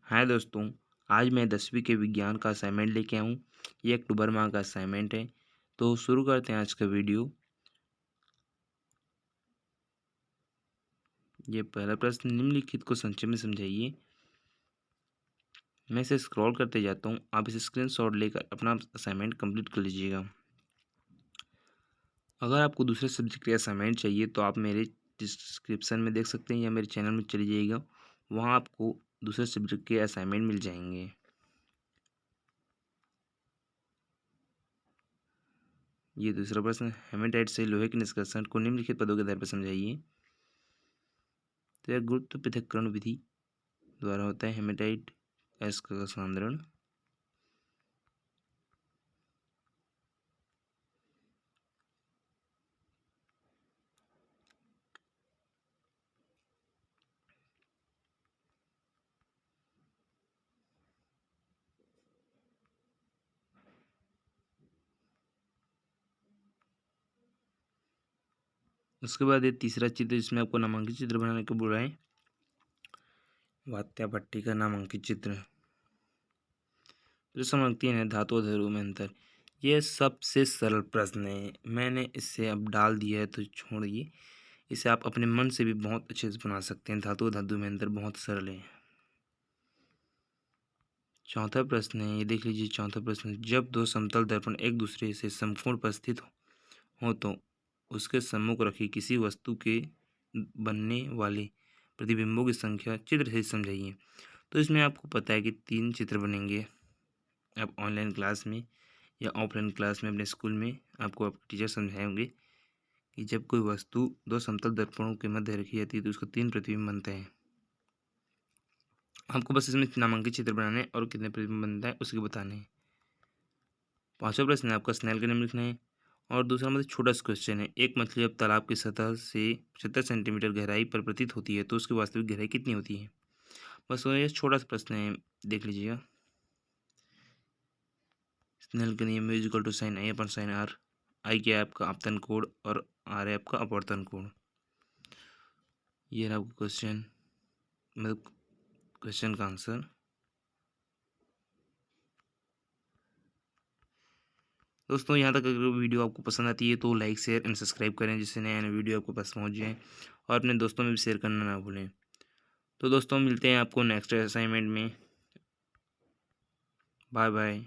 हाय दोस्तों। आज मैं 10वीं के विज्ञान का असाइनमेंट लेके आया हूँ। ये अक्टूबर माह का असाइनमेंट है। तो शुरू करते हैं आज का वीडियो। ये पहला प्रश्न, निम्नलिखित को संक्षेप में समझाइए। मैं इसे स्क्रॉल करते जाता हूँ, आप इसे स्क्रीनशॉट लेकर अपना असाइनमेंट कंप्लीट कर लीजिएगा। अगर आपको दूसरे सब्जेक्ट के असाइनमेंट चाहिए तो आप मेरे डिस्क्रिप्शन में देख सकते हैं या मेरे चैनल में चले जाइएगा, वहाँ आपको दूसरे सब्जेक्ट के असाइनमेंट मिल जाएंगे। ये दूसरा प्रश्न, हेमेटाइट से लोहे के निष्कर्षण को निम्नलिखित पदों के आधार पर समझाइए। तो यह गुरुत्व पृथक्करण विधि द्वारा होता है हेमेटाइट एस का सांद्रण। उसके बाद ये तीसरा चित्र जिसमें आपको नामांकित चित्र बनाने को बोला है, वात्या भट्टी का नामांकित चित्र। जो समझती है धातु ध्रुव में अंतर, ये सबसे सरल प्रश्न है। मैंने इससे अब डाल दिया है तो छोड़िए, इसे आप अपने मन से भी बहुत अच्छे से बना सकते हैं। धातु धातु में अंतर बहुत सरल है। चौथा प्रश्न है, ये देख लीजिए। चौथा प्रश्न, जब दो समतल दर्पण एक दूसरे से समकोण पर स्थित हो तो उसके सम्मुख रखी किसी वस्तु के बनने वाले प्रतिबिंबों की संख्या चित्र से समझाइए। तो इसमें आपको पता है कि 3 चित्र बनेंगे। आप ऑनलाइन क्लास में या ऑफलाइन क्लास में अपने स्कूल में आपको आपके टीचर समझाए होंगे कि जब कोई वस्तु दो समतल दर्पणों के मध्य रखी जाती है तो उसका 3 प्रतिबिंब बनते हैं। आपको बस इसमें नामांकित चित्र बनाने हैं और कितने प्रतिबिंब बनता है उसके बताने हैं। पांचवा प्रश्न है आपका, स्नेल का नियम लिखना है। और दूसरा मतलब छोटा सा क्वेश्चन है, एक मछली अब तालाब की सतह से 75 सेंटीमीटर गहराई पर प्रतीत होती है तो उसकी वास्तविक गहराई कितनी होती है। बस ये छोटा सा प्रश्न है, देख लीजिएगा। स्नेल का नियम equal to sine I upon sine R. I क्या है आपका आपतन कोण और आर है आपका अपवर्तन कोण। ये रहा आपका क्वेश्चन, मतलब क्वेश्चन का आंसर। दोस्तों यहाँ तक अगर वीडियो आपको पसंद आती है तो लाइक शेयर एंड सब्सक्राइब करें, जिससे नया नया वीडियो आपको पास पहुँच जाए, और अपने दोस्तों में भी शेयर करना ना भूलें। तो दोस्तों मिलते हैं आपको नेक्स्ट असाइनमेंट में। Bye bye.